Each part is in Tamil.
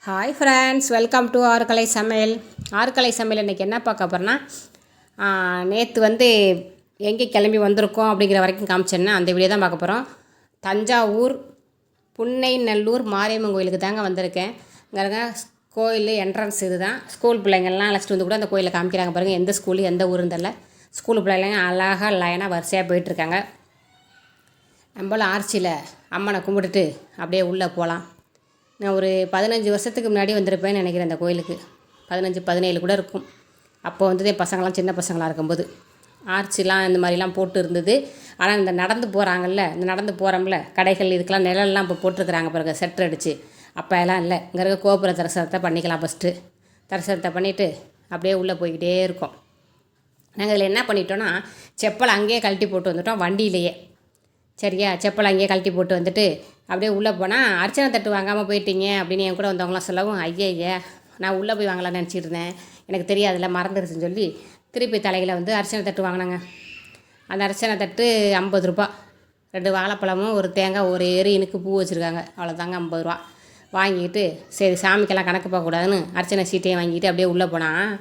ஹாய் ஃப்ரெண்ட்ஸ், வெல்கம் டு ஆறுக்கலை சமையல். ஆறுக்கலை சமையல் இன்றைக்கி என்ன பார்க்க போகிறேன்னா, நேற்று எங்கே கிளம்பி வந்திருக்கோம் அப்படிங்கிற வரைக்கும் காமிச்சேன்னா அந்த வீடியோ தான் பார்க்க போகிறோம். தஞ்சாவூர் புன்னைநல்லூர் மாரியம்மன் கோயிலுக்கு தாங்க வந்திருக்கேன். இங்கே கோயில் என்ட்ரன்ஸ் இது தான். ஸ்கூல் பிள்ளைங்கள்லாம் அழைச்சிட்டு வந்து கூட அந்த கோயிலை காமிக்கிறாங்க பாருங்கள். எந்த ஸ்கூலு எந்த ஊருன்னு தெரியல. ஸ்கூல் பிள்ளைங்க அழகாக லைனாக வரிசையாக போயிட்டுருக்காங்க. நம்மளும் ஆர்ச்சியில் அம்மனை கும்பிட்டுட்டு அப்படியே உள்ளே போகலாம். நான் ஒரு 15 வருஷத்துக்கு முன்னாடி வந்திருப்பேன்னு நினைக்கிறேன் அந்த கோயிலுக்கு. 15-17 கூட இருக்கும். அப்போ என் பசங்களாம் சின்ன பசங்களாக இருக்கும்போது ஆர்ச்சிலாம் இந்த மாதிரிலாம் போட்டு இருந்தது. ஆனால் இந்த நடந்து போகிறாங்கல்ல, இந்த நடந்து போகிறோம்ல கடைகள், இதுக்கெல்லாம் நிழல்லாம் இப்போ போட்டிருக்கிறாங்க பிறகு செட்டர் அடித்து. அப்போ எல்லாம் இல்லை. இங்கே இருக்க கோபுர தரிசனத்தை பண்ணிக்கலாம். ஃபஸ்ட்டு தரிசனத்தை பண்ணிவிட்டு அப்படியே உள்ளே போய்கிட்டே இருக்கோம். நாங்கள் இதில் என்ன பண்ணிட்டோன்னா, செப்பல் அங்கேயே கழட்டி போட்டு வந்துட்டோம் வண்டியிலேயே. சரியா, செப்பல் அங்கேயே கழட்டி போட்டு வந்துட்டு அப்படியே உள்ளே போனால் அர்ச்சனை தட்டு வாங்காமல் போயிட்டீங்க அப்படின்னு என் கூட வந்தவங்களாம் சொல்லவும், ஐயா நான் உள்ளே போய் வாங்கலாம்னு நினச்சிட்டு இருந்தேன், எனக்கு தெரியாதுல்ல, மறந்துருச்சுன்னு சொல்லி திருப்பி தலையில் அர்ச்சனை தட்டு வாங்கினாங்க. அந்த அர்ச்சனை தட்டு 50 ரூபா. 2 வாழைப்பழமும் ஒரு தேங்காய் ஒரு ஏறு இனுக்கு பூ வச்சுருக்காங்க. அவ்வளோதாங்க, 50 ரூபா. வாங்கிட்டு சரி சாமிக்கெல்லாம் கணக்கு பார்க்கக்கூடாதுன்னு அர்ச்சனை சீட்டையும் வாங்கிட்டு அப்படியே உள்ளே போனால்,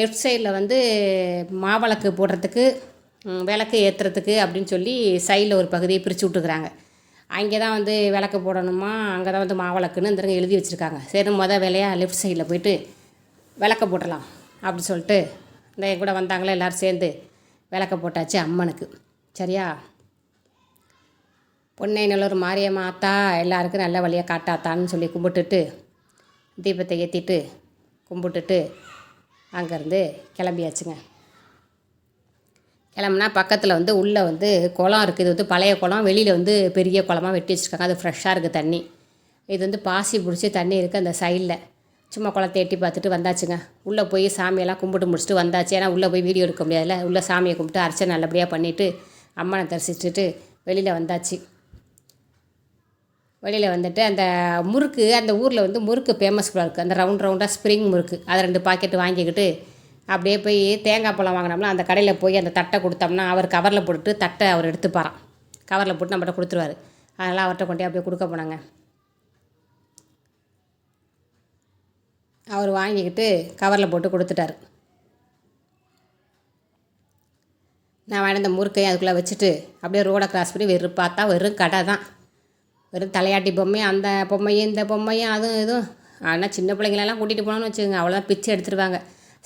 லெஃப்ட் சைடில் மாவிளக்கு போடுறதுக்கு, விளக்கு ஏற்றுறதுக்கு அப்படின்னு சொல்லி சைடில் ஒரு பகுதியை பிரித்து விட்டுக்கிறாங்க. அங்கே தான் விளக்கு போடணுமா, அங்கே தான் மாவிளக்குன்னு இந்த எழுதி வச்சுருக்காங்க. சரி வேலையாக லெஃப்ட் சைடில் போயிட்டு விளக்க போட்டலாம் அப்படின்னு சொல்லிட்டு இந்த என் கூட வந்தாங்களே எல்லோரும் சேர்ந்து விளக்க போட்டாச்சு அம்மனுக்கு. சரியா, புன்னைநல்லூர் மாரியம்மா ஆத்தா எல்லாருக்கும் நல்ல வழியாக காட்டாத்தான்னு சொல்லி கும்பிட்டுட்டு தீபத்தை ஏற்றிட்டு கும்பிட்டுட்டு அங்கேருந்து கிளம்பியாச்சுங்க. கிளம்புனா பக்கத்தில் உள்ளே குளம் இருக்குது. இது பழைய குளம், வெளியில் பெரிய குளமாக வெட்டி வச்சுருக்காங்க. அது ஃப்ரெஷ்ஷாக இருக்குது தண்ணி. இது பாசி பிடிச்சி தண்ணி இருக்குது அந்த சைடில். சும்மா குளத்தை எட்டி பார்த்துட்டு வந்தாச்சுங்க. உள்ளே போய் சாமியெல்லாம் கும்பிட்டு முடிச்சுட்டு வந்தாச்சு. ஏன்னா உள்ளே போய் வீடியோ எடுக்க முடியாதுல்ல. உள்ளே சாமியை கும்பிட்டு அர்ச்சனை நல்லபடியாக பண்ணிவிட்டு அம்மனை தரிசிச்சுட்டு வெளியில் வந்தாச்சு. வெளியில் வந்துட்டு அந்த முறுக்கு, அந்த ஊரில் முறுக்கு ஃபேமஸ் கூட இருக்குது. அந்த ரவுண்டாக ஸ்ப்ரிங் முறுக்கு, அதை 2 பாக்கெட்டு வாங்கிக்கிட்டு அப்படியே போய் தேங்காய் பழம் வாங்கினோம்னா அந்த கடையில் போய் அந்த தட்டை கொடுத்தோம்னா அவர் கவரில் போட்டுட்டு தட்டை அவர் எடுத்துப்பாராம். கவரில் போட்டு நம்மகிட்ட கொடுத்துருவார். அதனால் அவர்கிட்ட கொண்டே அப்படியே கொடுக்க போனாங்க. அவர் வாங்கிக்கிட்டு கவரில் போட்டு கொடுத்துட்டார். நான் வாங்கின அந்த முறுக்கையும் அதுக்குள்ளே வச்சுட்டு அப்படியே ரோடை கிராஸ் பண்ணி பார்த்தா வெறும் கடை தான். வெறும் தலையாட்டி பொம்மையும் அந்த பொம்மையும் இந்த பொம்மையும் அதுவும் இதுவும். ஆனால் சின்ன பிள்ளைங்களெல்லாம் கூட்டிகிட்டு போனோன்னு வச்சுக்கோங்க, அவ்வளோதான் பிச்சு எடுத்துருவாங்க.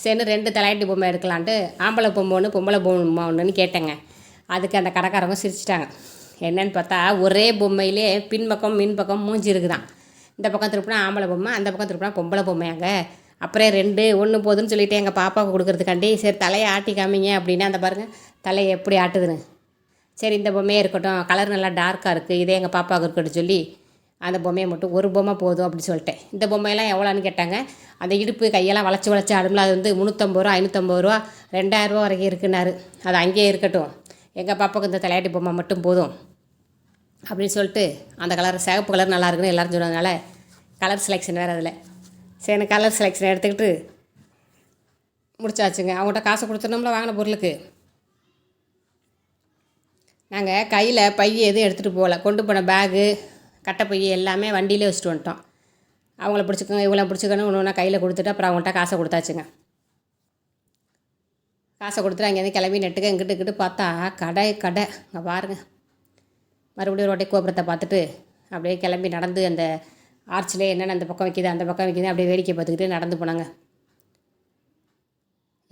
சரி 2 தலையாட்டி பொம்மை எடுக்கலான்ட்டு ஆம்பளை பொம்மை ஒன்று பொம்பளை பொம்மை ஒன்றுன்னு கேட்டேங்க. அதுக்கு அந்த கடைக்காரங்க சிரிச்சிட்டாங்க. என்னன்னு பார்த்தா ஒரே பொம்மையிலே பின்பக்கம் மின்பக்கம் மூஞ்சி இருக்குதான். இந்த பக்கம் திருப்பினா ஆம்பளை பொம்மை, அந்த பக்கம் திருப்பினா பொம்பளை பொம்மையாங்க. அப்புறம் 2 1 போதுன்னு சொல்லிவிட்டு எங்கள் பாப்பாவுக்கு கொடுக்குறதுக்காண்டி சரி தலையை ஆட்டி காமிங்க அப்படின்னா அந்த பாருங்கள் தலையை எப்படி ஆட்டுதுன்னு. சரி இந்த பொம்மையே இருக்கட்டும், கலர் நல்லா டார்க்காக இருக்குது, இதே எங்கள் பாப்பாவுக்கு இருக்கட்டும் சொல்லி அந்த பொம்மையை மட்டும் ஒரு பொம்மை போதும் அப்படின்னு சொல்லிட்டேன். இந்த பொம்மையெல்லாம் எவ்வளோன்னு கேட்டாங்க. அந்த இடுப்பு கையெல்லாம் வளைச்சி ஆடும்ல, அது 350 ரூபா 550 ரூபா 2000 ரூபா வரைக்கும் இருக்குன்னாரு. அது அங்கேயே இருக்கட்டும், எங்கள் பாப்பாவுக்கு இந்த தலையாட்டி பொம்மை மட்டும் போதும் அப்படின்னு சொல்லிட்டு அந்த கலர் சிகப்பு கலர் நல்லா இருக்குன்னு எல்லோரும் சொன்னதுனால கலர் செலெக்ஷன் வேறு அதில். சரி கலர் செலெக்ஷன் எடுத்துக்கிட்டு முடிச்சாச்சுங்க. அவங்கள்ட்ட காசை கொடுத்துட்டோம்ல வாங்கின பொருளுக்கு. நாங்கள் கையில் பை எதுவும் எடுத்துகிட்டு போகல. கொண்டு போன பேகு கட்டைப்பை எல்லாமே வண்டியிலே வச்சுட்டு வந்துட்டோம். அவங்கள பிடிச்சிக்கோங்க இவங்கள பிடிச்சிக்கணும் ஒன்று ஒன்றா கையில் கொடுத்துட்டு அப்புறம் அவங்கள்ட்ட காசை கொடுத்தாச்சுங்க. காசை கொடுத்துட்டு அங்கேருந்து கிளம்பி நெட்டுக்க இங்கிட்டு பார்த்தா கடை அங்கே பாருங்கள். மறுபடியும் ரோட்டை கோபுரத்தை பார்த்துட்டு அப்படியே கிளம்பி நடந்து அந்த ஆர்ச்சிலே என்னென்ன அந்த பக்கம் வைக்கிது அந்த பக்கம் வைக்கிது அப்படியே வேடிக்கை பார்த்துக்கிட்டு நடந்து போனாங்க.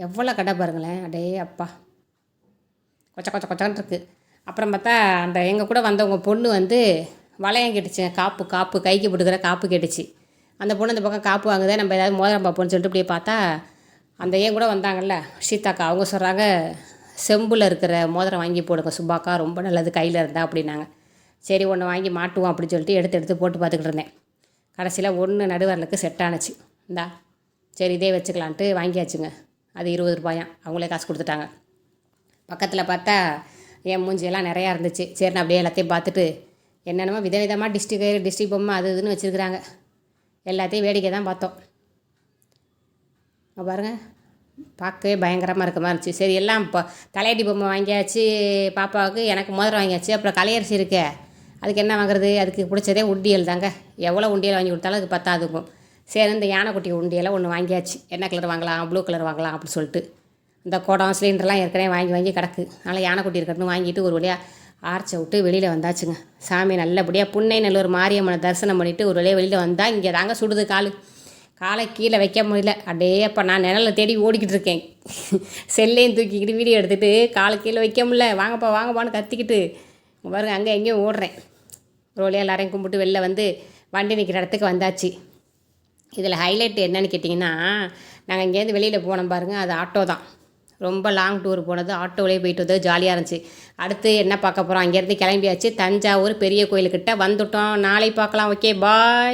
எவ்வளோ கடை பாருங்களேன், அடே அப்பா கொச்சன்னு இருக்குது. அப்புறம் பார்த்தா அந்த எங்கள் கூட வந்தவங்க பொண்ணு வளையம் கேட்டுச்சுங்க. காப்பு கைக்கு போட்டுக்கிற காப்பு கேட்டுச்சு. அந்த பொண்ணு அந்த பக்கம் காப்பு வாங்குதே, நம்ம ஏதாவது மோதிரம் பார்ப்போம்னு சொல்லிட்டு இப்படியே பார்த்தா அந்த ஏன் கூட வந்தாங்கல்ல ஷீதாக்கா, அவங்க சொல்கிறாங்க செம்பில் இருக்கிற மோதிரம் வாங்கி போடுங்க சுபாக்கா, ரொம்ப நல்லது கையில் இருந்தால் அப்படின்னாங்க. சரி ஒன்று வாங்கி மாட்டுவோம் அப்படின்னு சொல்லிட்டு எடுத்து போட்டு பார்த்துக்கிட்டு இருந்தேன். கடைசியில் ஒன்று நடுவரலுக்கு செட் ஆணுச்சு. இந்தா சரி இதே வச்சுக்கலான்ட்டு வாங்கியாச்சுங்க. அது 20 ரூபாயாம். அவங்களே காசு கொடுத்துட்டாங்க. பக்கத்தில் பார்த்தா என் மூஞ்சியெல்லாம் நிறையா இருந்துச்சு. சரி நான் அப்படியே எல்லாத்தையும் பார்த்துட்டு என்னென்னமோ விதவிதமாக டிஸ்ட்ரிக் பொம்மை அது இதுன்னு வச்சுருக்குறாங்க. எல்லாத்தையும் வேடிக்கை தான் பார்த்தோம். பாருங்கள் பார்க்கவே பயங்கரமாக இருக்க மாதிரி இருந்துச்சு. சரி எல்லாம் இப்போ தலையாட்டி பொம்மை வாங்கியாச்சு பாப்பாவுக்கு, எனக்கு மோதிரம் வாங்கியாச்சு. அப்புறம் கலையரிசி இருக்கே, அதுக்கு என்ன வாங்குறது? அதுக்கு பிடிச்சதே உண்டியல் தாங்க. எவ்வளோ உண்டியல் வாங்கி கொடுத்தாலும் அது பத்தாதுக்கும். சரி இந்த யானைக்குட்டி உண்டியெல்லாம் ஒன்று வாங்கியாச்சு. என்ன கலர் வாங்கலாம், ப்ளூ கலர் வாங்கலாம் அப்படின்னு சொல்லிட்டு. இந்த குடம் சிலிண்டர்லாம் ஏற்கனவே வாங்கி கிடக்கு. அதனால் யானைக்குட்டி இருக்கட்டும்னு வாங்கிட்டு ஒரு வழியாக ஆர்ச்சை விட்டு வெளியில் வந்தாச்சுங்க. சாமி நல்லபடியாக புன்னைநல்லூர் மாரியம்மனை தரிசனம் பண்ணிவிட்டு ஒரு வழியாக வெளியில் வந்தால் இங்கே தாங்க சுடுது காலை கீழே வைக்க முடியல. அப்படியே அப்போ நான் நிழலை தேடி ஓடிக்கிட்டு இருக்கேன். செல்லையும் தூக்கிக்கிட்டு வீடியோ எடுத்துகிட்டு காலை கீழே வைக்க முடியல. வாங்கப்பான்னு கத்திக்கிட்டு பாருங்க அங்கே எங்கேயும் ஓடுறேன். ஒரு வழியாக எல்லாரையும் கும்பிட்டு வெளில வந்து வண்டி நிற்கிற இடத்துக்கு வந்தாச்சு. இதில் ஹைலைட் என்னன்னு கேட்டிங்கன்னா, நாங்கள் இங்கேருந்து வெளியில் போனோம் பாருங்கள், அது ஆட்டோ தான். ரொம்ப லாங் டூர் போனது ஆட்டோவிலே போயிட்டு வந்தது ஜாலியாக இருந்துச்சு. அடுத்து என்ன பார்க்க போகிறோம், அங்கேருந்து கிளம்பியாச்சு. தஞ்சாவூர் பெரிய கோயிலுக்கிட்ட வந்துட்டோம். நாளை பார்க்கலாம். Okay bye.